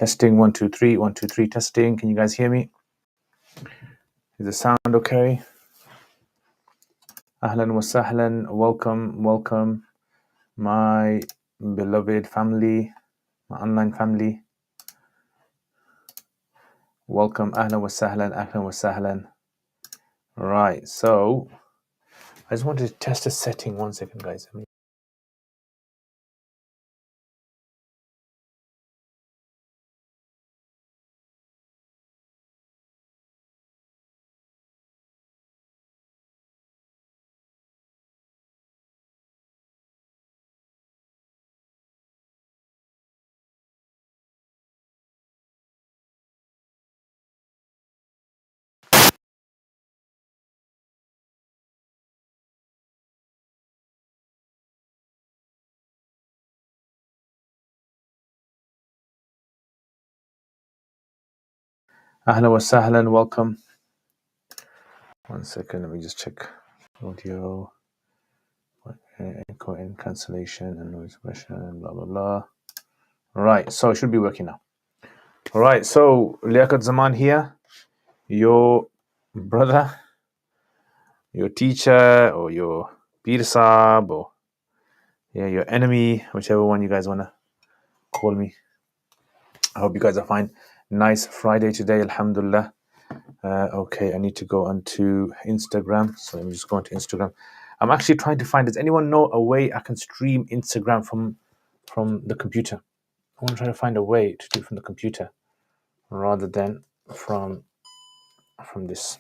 Testing 1 2 3 1 2 3 testing. Can you guys hear me? Is the sound okay? Ahlan wa sahlan. Welcome, my beloved family, my online family. Welcome, ahlan wa sahlan. Right, so I just wanted to test a setting. 1 second, guys. Ahlan wa sahlan, welcome. 1 second, let me just check audio, echo and cancellation and noise suppression and blah blah blah. Right, so it should be working now. All right, so Liaquat Zaman here, your brother, your teacher, or your Peer Saab, or your enemy, whichever one you guys want to call me. I hope you guys are fine. Nice Friday today, alhamdulillah. Okay, I need to go onto Instagram, so let me just go onto Instagram. I'm actually trying to find, does anyone know a way I can stream Instagram from the computer? I want to try to find a way to do it from the computer rather than from this.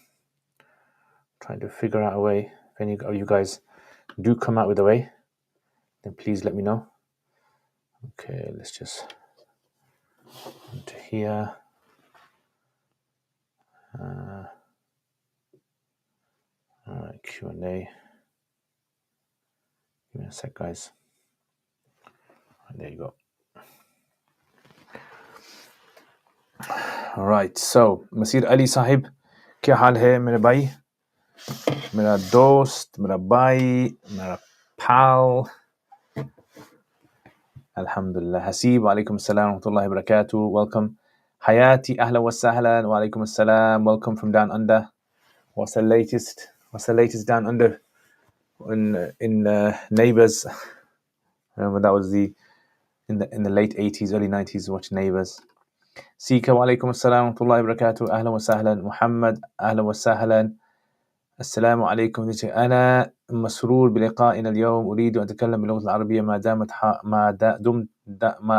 Trying to figure out a way. If any of you guys do come out with a way, then please let me know. Okay, let's just into here. All right, Q&A. Give me a sec, guys. Right, there you go. All right, so Masir Ali Sahib, क्या हाल है मेरे भाई, मेरा दोस्त, मेरा भाई, मेरा pal. Alhamdulillah. Hasib, alaikum assalam wa rahmatullahi wa barakatuh. Welcome. Hayati, ahlan wa sahlan, wa alaikum assalam. Welcome from down under. What's the latest down under in Neighbours? Remember that was in the late 80s, early 90s, watch Neighbours. Sika, wa alaikum assalam wa rahmatullahi wa barakatuh. Ahlan wa sahlan. Muhammad, ahlan wa sahlan. السلام عليكم. أنا مسرور بلقائنا اليوم. أريد أن أتكلم باللغة العربية ما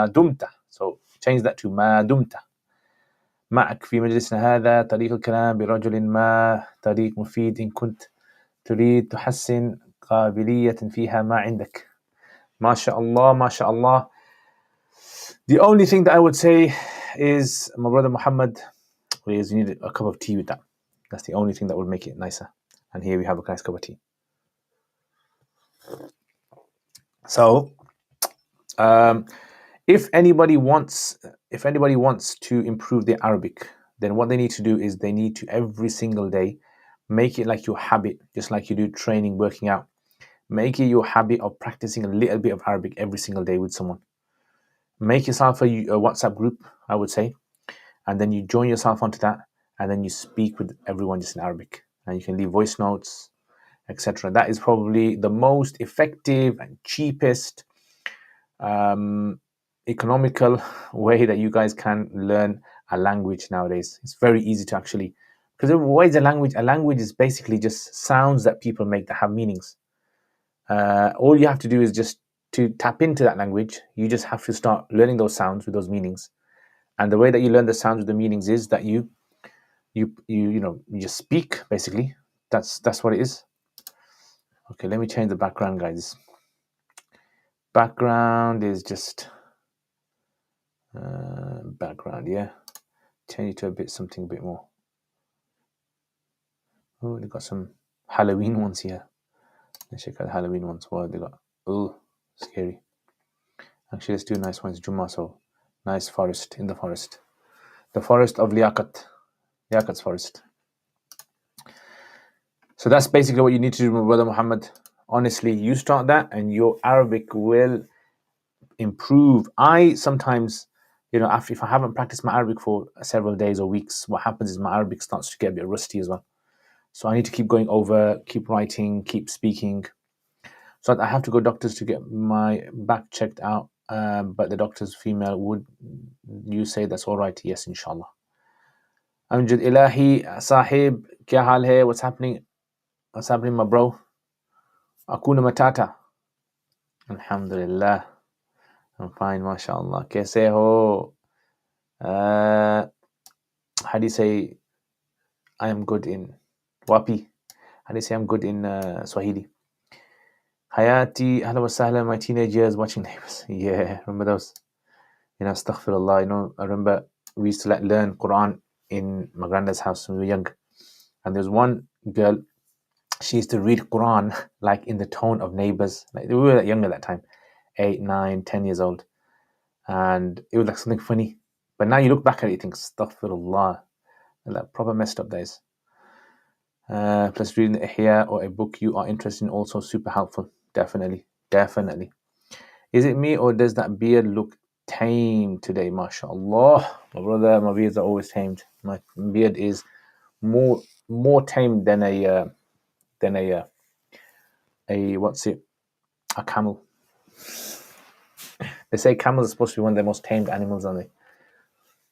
دمت. So change that to ما دمت معك في مجلسنا هذا. طريق الكلام برجل ما طريق مفيد إن كنت تريد تحسن قابلية فيها ما عندك. ما شاء الله ما شاء الله. The only thing that I would say is, my brother Muhammad, is you need a cup of tea with that. That's the only thing that would make it nicer. And here we have a nice cup of tea. So, if anybody wants to improve their Arabic, then what they need to do is they need to every single day make it like your habit, just like you do training, working out. Make it your habit of practicing a little bit of Arabic every single day with someone. Make yourself a WhatsApp group, I would say, and then you join yourself onto that, and then you speak with everyone just in Arabic, and you can leave voice notes, etc. That is probably the most effective and cheapest, economical way that you guys can learn a language nowadays. It's very easy to actually, because what is a language? A language is basically just sounds that people make that have meanings. All you have to do is just to tap into that language. You just have to start learning those sounds with those meanings. And the way that you learn the sounds with the meanings is that you just speak, basically. That's what it is. Okay, let me change the background, guys. Background is just background, yeah. Change it to something a bit more. Oh, they got some Halloween ones here. Let's check out the Halloween ones. What they got? Oh, scary. Actually, let's do nice ones. Jumma, so nice forest, in the forest. The forest of Liaqat's forest. So that's basically what you need to do, my brother Muhammad. Honestly, you start that and your Arabic will improve. I sometimes after, if I haven't practiced my Arabic for several days or weeks, what happens is my Arabic starts to get a bit rusty as well. So I need to keep going over, keep writing, keep speaking. So I have to go doctors to get my back checked out. But the doctor's female. Would you say that's all right? Yes, inshallah. Amjad Ilahi, Sahib, kya hal hai? What's happening? What's happening, my bro? Akuna Matata. Alhamdulillah. I'm fine, mashallah. Kaise ho? How do you say I am good in Wapi? How do you say I'm good in Swahili? Hayati, ahla wa sahla, my teenage years watching Neighbours. Yeah, remember those? Astaghfirullah. I remember we used to learn Quran in my granddad's house when we were young. And there was one girl, she used to read Quran like in the tone of Neighbours. Like, we were young at that time, 8, 9, 10 years old. And it was like something funny. But now you look back at it, you think, astaghfirullah. Like proper messed up days. Plus reading the Ihya or a book you are interested in, also super helpful. Definitely. Is it me or does that beard look tamed today? MashaAllah. My brother, my beards are always tamed. My beard is more tamed than a camel. They say camels are supposed to be one of the most tamed animals, aren't they?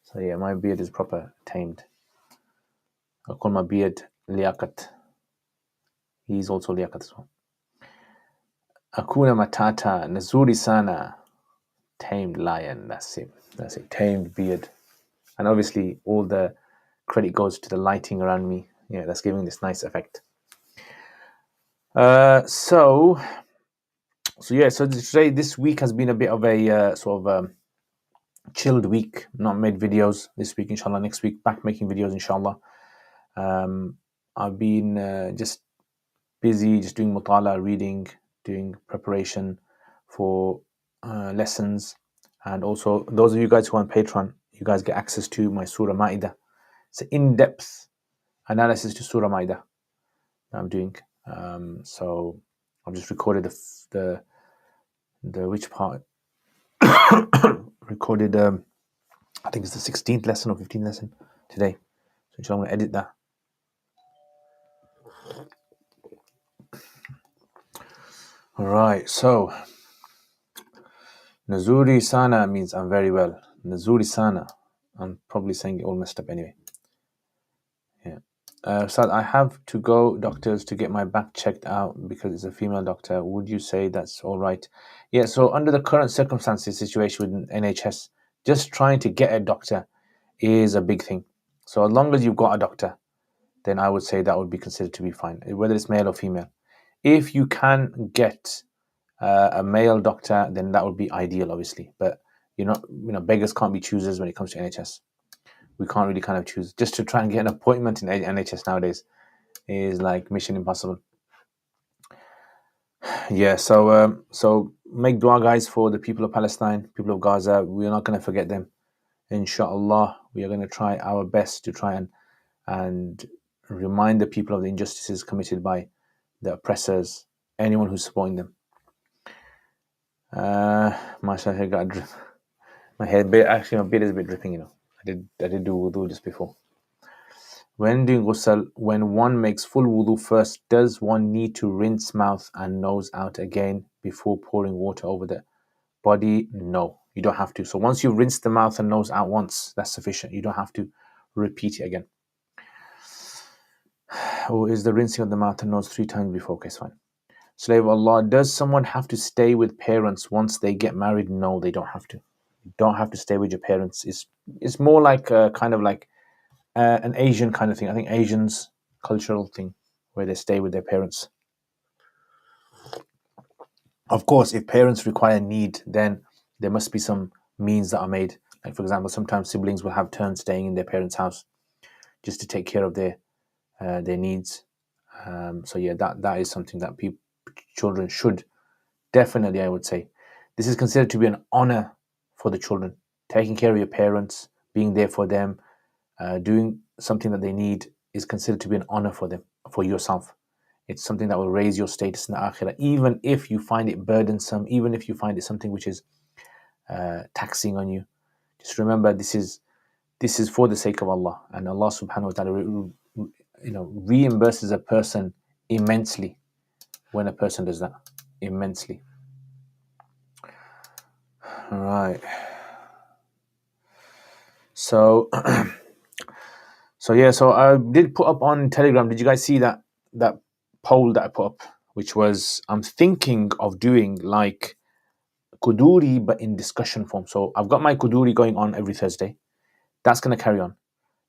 So yeah, my beard is proper tamed. I call my beard Liaquat. He's also Liaquat as well. Akuna Matata, Nazuri Sana, tamed lion. That's it. Tamed beard. And obviously all the credit goes to the lighting around me. Yeah, that's giving this nice effect. So today, this week has been a bit of a chilled week. Not made videos this week, inshallah. Next week, back making videos, inshallah. I've been just busy, just doing mutala, reading, doing preparation for lessons. And also, those of you guys who are on Patreon, you guys get access to my Surah Ma'idah. It's an in-depth analysis to Surah Ma'idah that I'm doing. So I've just recorded the which part? Recorded, I think it's the 16th lesson or 15th lesson today. So inshallah, I'm going to edit that. All right, so Nazuri Sana means I'm very well. Nazuri Sana. I'm probably saying it all messed up anyway. Yeah. So I have to go doctors to get my back checked out because it's a female doctor. Would you say that's all right? Yeah, so under the current circumstances, situation with NHS, just trying to get a doctor is a big thing. So as long as you've got a doctor, then I would say that would be considered to be fine, whether it's male or female. If you can get a male doctor, then that would be ideal, obviously. But beggars can't be choosers when it comes to NHS. We can't really kind of choose. Just to try and get an appointment in NHS nowadays is like mission impossible. Yeah, so make dua, guys, for the people of Palestine, people of Gaza. We're not going to forget them. Inshallah, we are going to try our best to try and remind the people of the injustices committed by the oppressors, anyone who's supporting them. My hair got drip. My beard is a bit dripping, I did do wudu just before. When doing ghusl, when one makes full wudu first, does one need to rinse mouth and nose out again before pouring water over the body? No, you don't have to. So once you rinse the mouth and nose out once, that's sufficient. You don't have to repeat it again. Or is the rinsing of the mouth and nose 3 times before? Okay, it's fine. Slave of Allah, does someone have to stay with parents once they get married? No, they don't have to. You don't have to stay with your parents. It's more like kind of like an Asian kind of thing. I think Asians cultural thing where they stay with their parents. Of course, if parents require need, then there must be some means that are made. Like, for example, sometimes siblings will have turns staying in their parents' house just to take care of their needs. So yeah, that is something that children should definitely, I would say. This is considered to be an honor for the children. Taking care of your parents, being there for them, doing something that they need is considered to be an honor for them, for yourself. It's something that will raise your status in the akhirah, even if you find it burdensome, even if you find it something which is taxing on you. Just remember, this is for the sake of Allah, and Allah subhanahu wa ta'ala reimburses a person immensely when a person does that. Immensely. All right. So so I did put up on Telegram. Did you guys see that poll that I put up, which was, I'm thinking of doing like Kuduri but in discussion form. So I've got my Kuduri going on every Thursday. That's going to carry on.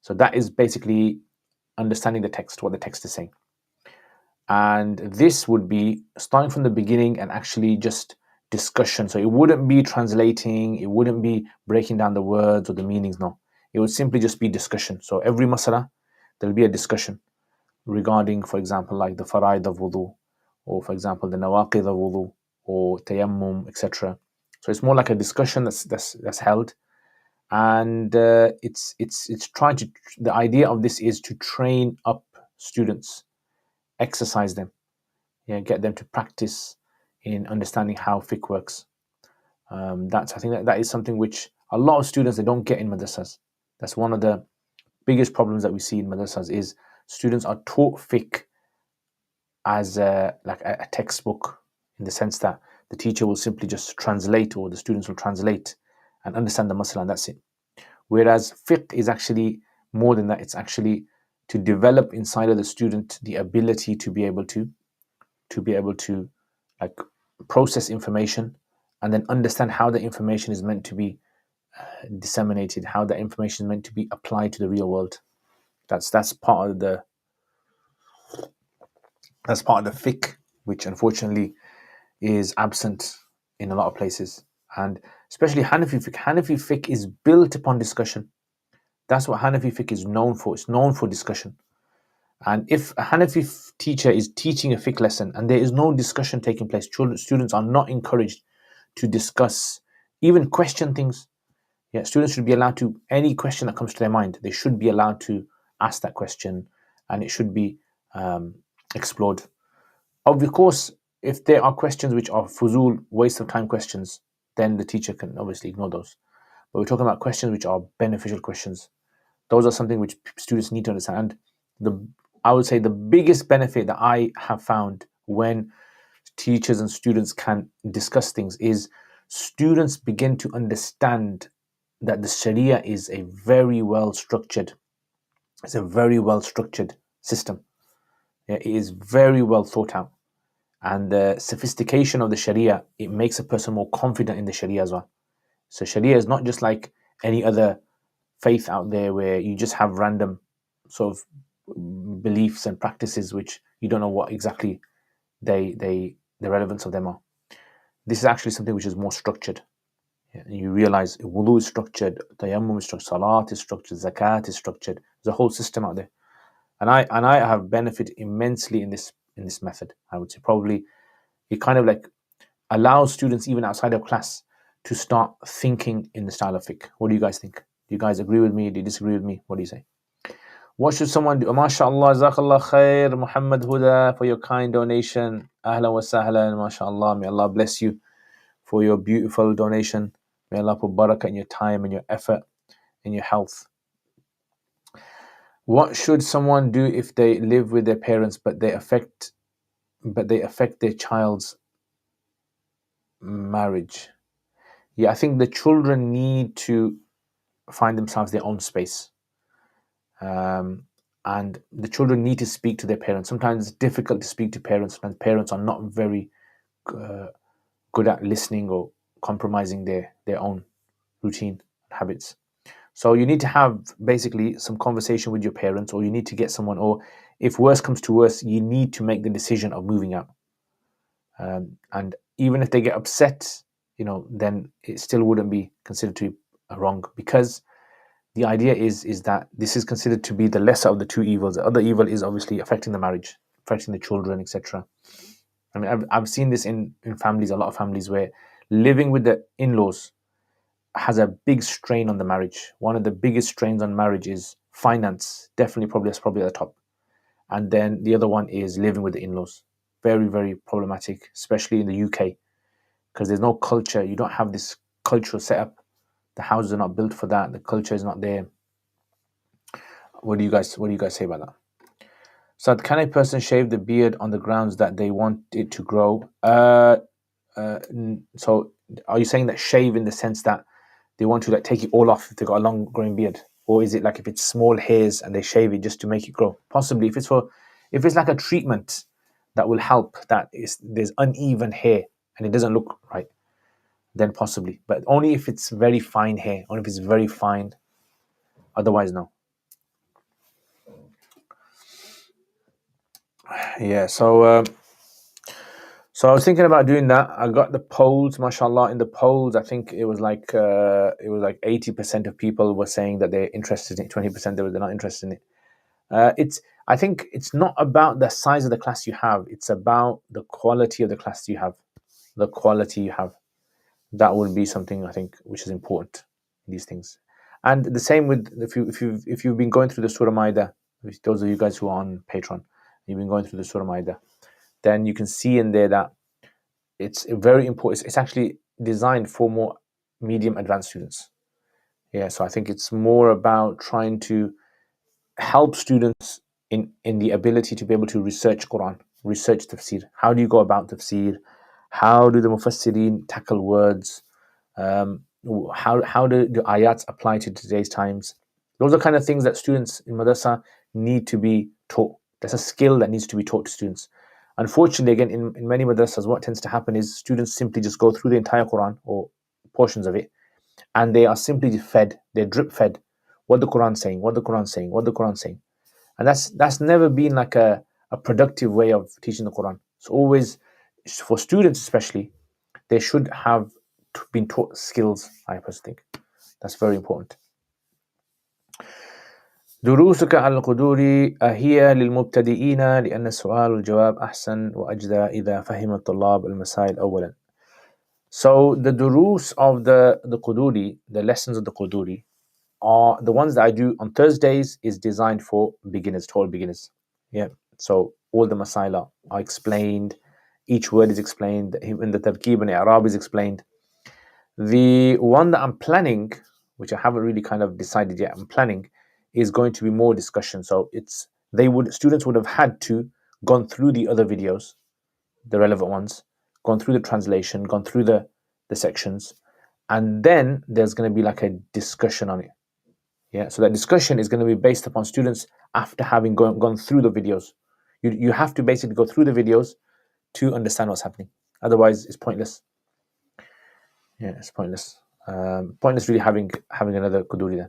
So that is basically understanding the text, what the text is saying. And this would be starting from the beginning and actually just discussion. So it wouldn't be translating, it wouldn't be breaking down the words or the meanings, no. It would simply just be discussion. So every masala, there'll be a discussion regarding, for example, like the faraid of wudu, or for example, the nawaqid of wudu, or tayammum, etc. So it's more like a discussion that's held. And it's trying to, the idea of this is to train up students, exercise them, get them to practice in understanding how fiqh works. I think that is something which a lot of students, they don't get in madrasas. That's one of the biggest problems that we see in madrasas, is students are taught fiqh as a textbook, in the sense that the teacher will simply just translate, or the students will translate and understand the masala, and that's it. Whereas fiqh is actually more than that. It's actually to develop inside of the student the ability to be able to like process information, and then understand how the information is meant to be disseminated, how the information is meant to be applied to the real world. That's part of the fiqh, which unfortunately is absent in a lot of places, and especially Hanafi fiqh. Hanafi fiqh is built upon discussion. That's what Hanafi fiqh is known for. It's known for discussion. And if a Hanafi teacher is teaching a fiqh lesson and there is no discussion taking place, students are not encouraged to discuss, even question things. Yeah, students should be allowed to, any question that comes to their mind, they should be allowed to ask that question, and it should be explored. Of course, if there are questions which are fuzul, waste of time questions, then the teacher can obviously ignore those. But we're talking about questions which are beneficial questions. Those are something which students need to understand. And I would say the biggest benefit that I have found when teachers and students can discuss things is students begin to understand that the Sharia is a very well structured, it's a very well structured system. Yeah, it is very well thought out. And the sophistication of the Sharia, it makes a person more confident in the Sharia as well. So Sharia is not just like any other faith out there where you just have random sort of beliefs and practices which you don't know what exactly the relevance of them are. This is actually something which is more structured. And you realize wudu is structured, tayammum is structured, salat is structured, zakat is structured. There's a whole system out there. And I have benefited immensely in this method. I would say probably it kind of like allows students even outside of class to start thinking in the style of fiqh. What do you guys think? Do you guys agree with me? Do you disagree with me? What do you say? What should someone do? MashaAllah, Jazakallah khair, Muhammad Huda, for your kind donation. Ahlan wa sahlan, MashaAllah. May Allah bless you for your beautiful donation. May Allah put barakah in your time and your effort and your health. What should someone do if they live with their parents but they affect their child's marriage? Yeah, I think the children need to find themselves their own space. And the children need to speak to their parents. Sometimes it's difficult to speak to parents, and parents are not very good at listening or compromising their own routine habits. So you need to have basically some conversation with your parents, or you need to get someone, or if worse comes to worse, you need to make the decision of moving out. And even if they get upset, then it still wouldn't be considered to be wrong, because the idea is that this is considered to be the lesser of the two evils. The other evil is obviously affecting the marriage, affecting the children, etc. I mean, I've seen this in families, a lot of families, where living with the in-laws has a big strain on the marriage. One of the biggest strains on marriage is finance. That's probably at the top. And then the other one is living with the in-laws. Very, very problematic, especially in the UK, because there's no culture. You don't have this cultural setup. The houses are not built for that. The culture is not there. What do you guys say about that? So can a person shave the beard on the grounds that they want it to grow? So are you saying that shave in the sense that they want to like take it all off if they've got a long growing beard? Or is it like if it's small hairs and they shave it just to make it grow? Possibly if it's like a treatment that will help, that is there's uneven hair and it doesn't look right, then possibly. But only if it's very fine hair, only if it's very fine. Otherwise, no. Yeah, so I was thinking about doing that. I got the polls, mashallah. In the polls, I think it was like 80% of people were saying that they're interested in it. 20% they're not interested in it. I think it's not about the size of the class you have. It's about the quality of the class you have. The quality you have. That would be something I think which is important in these things. And the same with if you've been going through the Surah Maida, those of you guys who are on Patreon, you've been going through the Surah Maida, then you can see in there that it's very important. It's actually designed for more medium advanced students. Yeah, so I think it's more about trying to help students in the ability to be able to research Quran, research tafsir. How do you go about tafsir? How do the mufassirin tackle words? How do ayats apply to today's times? Those are kind of things that students in madrasa need to be taught. That's a skill that needs to be taught to students. Unfortunately, again, in many madrasas, what tends to happen is students simply just go through the entire Quran or portions of it, and they are simply fed, they're drip fed what the Quran's saying, what the Quran's saying, what the Quran's saying. And that's never been like a productive way of teaching the Quran. It's always, for students especially, they should have been taught skills. I personally think that's very important. دروسك على القدور هي للمبتدئين لأن السؤال والجواب أحسن وأجدى إذا فهم الطلاب المسائل أولا. So the durus of the Quduri, the lessons of the Quduri, are the ones that I do on Thursdays is designed for beginners, total beginners. Yeah. So all the masaila are explained, each word is explained, even the tarkib and i'rab is explained. The one that I'm planning, which I haven't really kind of decided yet, I'm planning, is going to be more discussion. So students would have had to gone through the other videos, the relevant ones, gone through the translation, gone through the sections, and then there's going to be like a discussion on it. Yeah, so that discussion is going to be based upon students after having gone through the videos. You have to basically go through the videos to understand what's happening. Otherwise, it's pointless. Yeah, it's pointless. Pointless really having another Quduri then.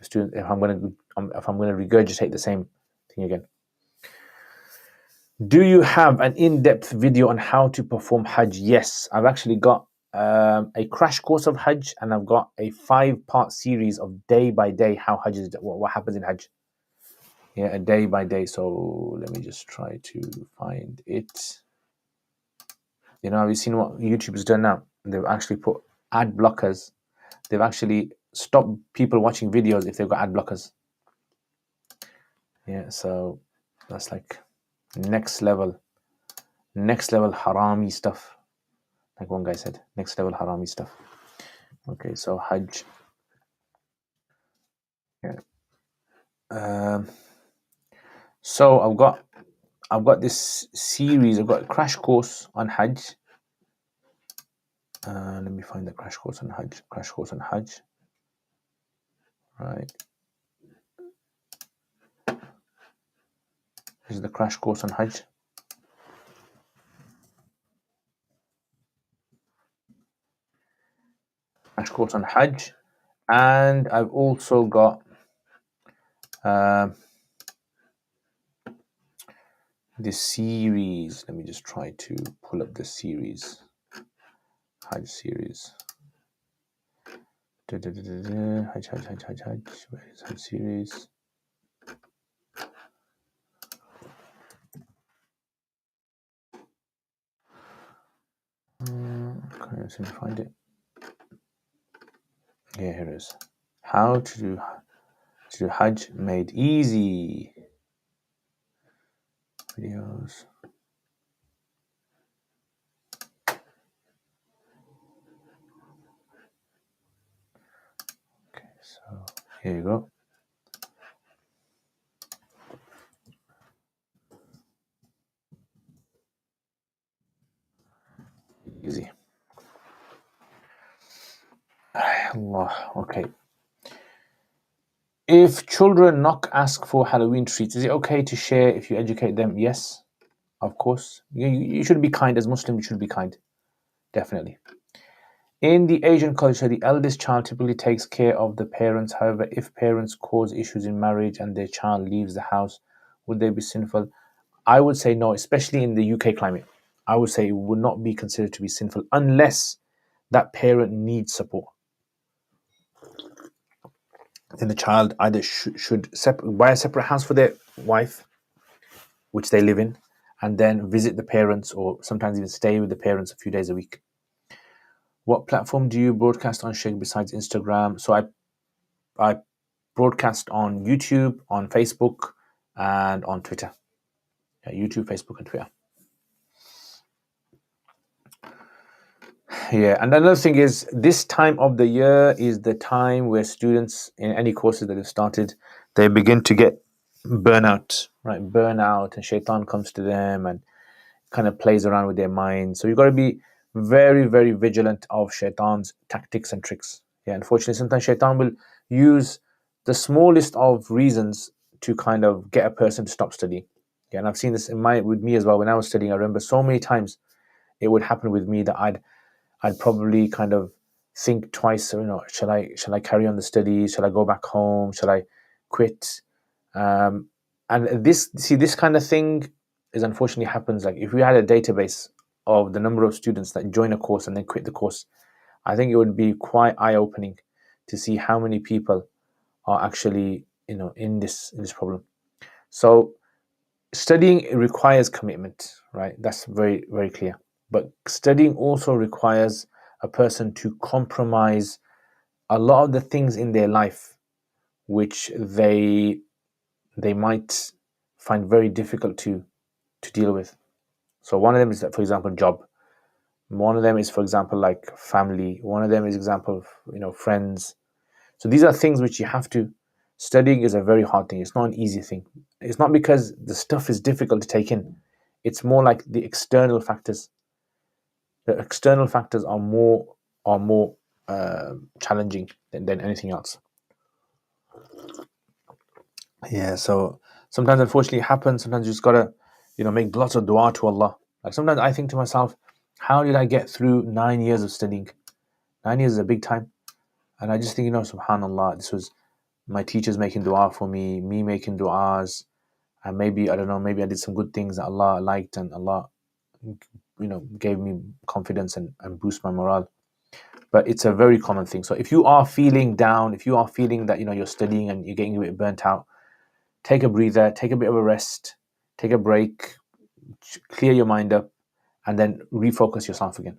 Student, if I'm going to regurgitate the same thing again. Do you have an in-depth video on how to perform Hajj? Yes, I've actually got a crash course of Hajj, and I've got a 5-part series of day by day how Hajj is, what happens in Hajj. Yeah, a day by day. So let me just try to find it. Have you seen what YouTube has done now? They've actually put ad blockers. They've actually stopped people watching videos if they've got ad blockers. Yeah, so that's like next level harami stuff. Like one guy said, next level harami stuff. Okay, so Hajj. Yeah. So I've got this series. I've got a crash course on Hajj. Let me find the crash course on Hajj. Crash course on Hajj. Right. This is the crash course on Hajj. Crash course on Hajj. And I've also got this series. Let me just try to pull up the series. Hajj series. Hajj. Where is Hajj series? Can't seem to find it. Yeah, here it is. How to do Hajj made easy. Videos. So here you go. Easy. Allah. Okay. If children ask for Halloween treats, is it okay to share if you educate them? Yes, of course. You should be kind. As Muslim, you should be kind. Definitely. In the Asian culture, the eldest child typically takes care of the parents. However, if parents cause issues in marriage and their child leaves the house, would they be sinful? I would say no, especially in the UK climate. I would say it would not be considered to be sinful unless that parent needs support. Then the child either should buy a separate house for their wife, which they live in, and then visit the parents or sometimes even stay with the parents a few days a week. What platform do you broadcast on, Sheikh, besides Instagram? So I broadcast on YouTube, on Facebook, and on Twitter. Yeah, YouTube, Facebook, and Twitter. Yeah, and another thing is this time of the year is the time where students in any courses that have started, they begin to get burnout, right? Burnout, and shaitan comes to them and kind of plays around with their minds. So you've got to be very, very vigilant of shaitan's tactics and tricks. Yeah, unfortunately, sometimes shaitan will use the smallest of reasons to kind of get a person to stop studying. Yeah, and I've seen this with me as well. When I was studying, I remember so many times it would happen with me that I'd probably kind of think twice. Shall I carry on the studies? Shall I go back home? Shall I quit? And this kind of thing is unfortunately happens. Like if we had a database of the number of students that join a course and then quit the course, I think it would be quite eye-opening to see how many people are actually in this problem. So studying requires commitment, right? That's very, very clear. But studying also requires a person to compromise a lot of the things in their life which they might find very difficult to deal with. So one of them is, for example, job. One of them is, for example, like family. One of them is example of friends. So these are things which you have to. Studying is a very hard thing. It's not an easy thing. It's not because the stuff is difficult to take in. It's more like the external factors. The external factors are more challenging than anything else. Yeah. So sometimes, unfortunately, it happens. Sometimes you just gotta, make lots of dua to Allah. Like sometimes I think to myself, how did I get through 9 years of studying? 9 years is a big time, and I just think, Subhanallah, this was my teachers making dua for me making duas, and maybe I don't know, maybe I did some good things that Allah liked, and Allah, gave me confidence and boost my morale. But it's a very common thing. So if you are feeling down, if you are feeling that you're studying and you're getting a bit burnt out, take a breather, take a bit of a rest, take a break, clear your mind up, and then refocus yourself again.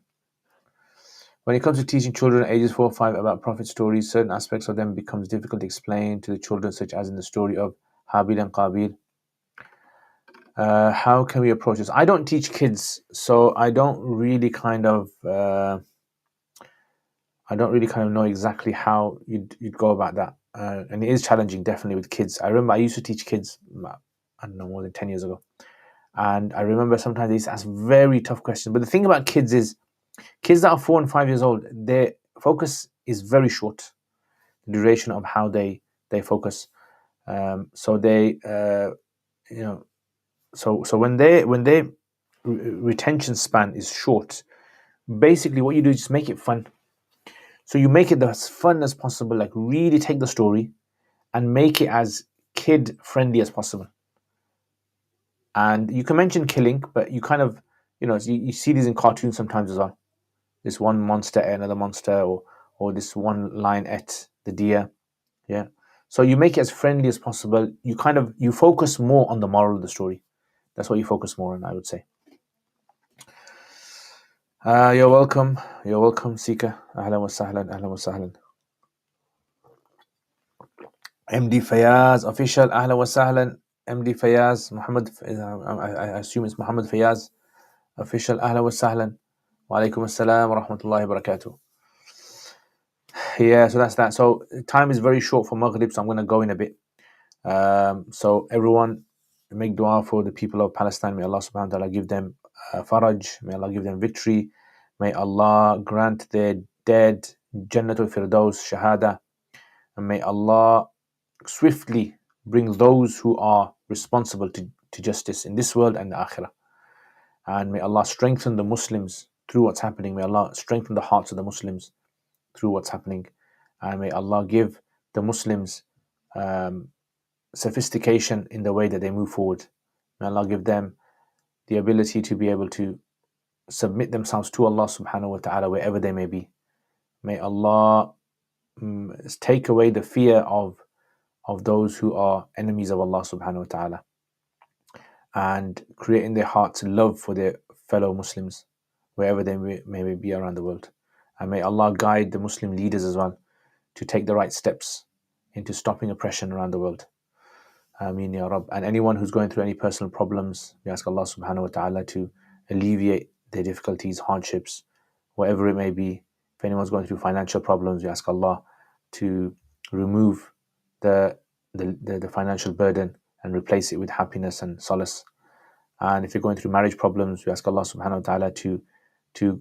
When it comes to teaching children ages 4 or 5 about prophet stories, certain aspects of them becomes difficult to explain to the children, such as in the story of Habil and Qabil. How can we approach this? I don't teach kids, so I don't really kind of know exactly how you'd go about that. And it is challenging, definitely, with kids. I remember I used to teach kids, I don't know, more than 10 years ago. And I remember sometimes they used to ask very tough questions. But the thing about kids is, kids that are 4 and 5 years old, their focus is very short. The duration of how they focus. So they, so when their retention span is short, basically what you do is just make it fun. So you make it as fun as possible, like really take the story and make it as kid friendly as possible. And you can mention killing, but you kind of, you see these in cartoons sometimes as well. This one monster ate another monster, or this one lion ate the deer. Yeah. So you make it as friendly as possible. You focus more on the moral of the story. That's what you focus more on, I would say. You're welcome. You're welcome, Sika. Ahlan wa sahlan. Ahlan wa sahlan. MD Fayaz official. Ahlan wa sahlan. MD Fayaz. Muhammad. I assume it's Muhammad Fayaz official. Ahlan wa sahlan. Wa alaikum assalam wa rahmatullahi wa barakatuh. Yeah, so that's that. So time is very short for Maghrib, so I'm going to go in a bit. So everyone, make dua for the people of Palestine. May Allah subhanahu wa ta'ala give them faraj. May Allah give them victory. May Allah grant their dead Jannatul Firdaus Shahada. And may Allah swiftly bring those who are responsible to justice in this world and the Akhirah. And may Allah strengthen the Muslims through what's happening. May Allah strengthen the hearts of the Muslims through what's happening. And may Allah give the Muslims sophistication in the way that they move forward. May Allah give them the ability to be able to submit themselves to Allah subhanahu wa ta'ala wherever they may be. May Allah take away the fear of those who are enemies of Allah subhanahu wa ta'ala, and create in their hearts love for their fellow Muslims wherever they may be around the world. And may Allah guide the Muslim leaders as well to take the right steps into stopping oppression around the world. Ameen Ya Rabb. And anyone who's going through any personal problems, we ask Allah subhanahu wa ta'ala to alleviate their difficulties, hardships, whatever it may be. If anyone's going through financial problems, we ask Allah to remove the financial burden and replace it with happiness and solace. And if you're going through marriage problems, we ask Allah subhanahu wa ta'ala to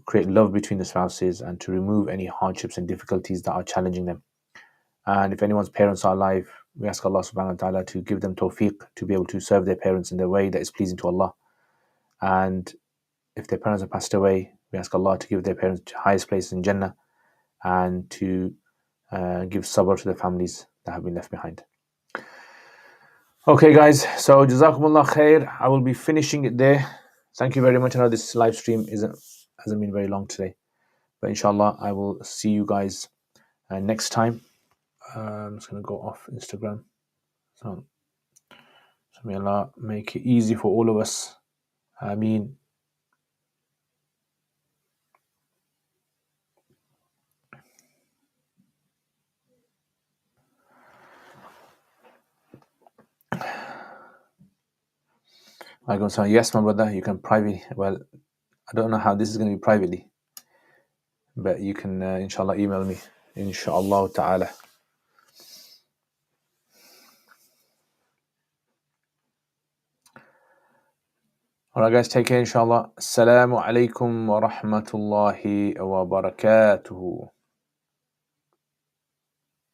create love between the spouses and to remove any hardships and difficulties that are challenging them. And if anyone's parents are alive, we ask Allah subhanahu wa ta'ala to give them tawfiq to be able to serve their parents in the way that is pleasing to Allah. And if their parents have passed away, we ask Allah to give their parents the highest place in Jannah and to give sabr to the families that have been left behind. Okay guys, so Jazakumullah khair. I will be finishing it there. Thank you very much. I know this live stream hasn't been very long today, but inshallah I will see you guys next time. I'm just going to go off Instagram. So may Allah make it easy for all of us. Ameen. I go, so yes, my brother, you can privately. Well, I don't know how this is going to be privately, but you can, inshallah, email me. Inshallah ta'ala. Alright, guys, take care, inshallah. Assalamu alaikum wa rahmatullahi wa barakatuhu.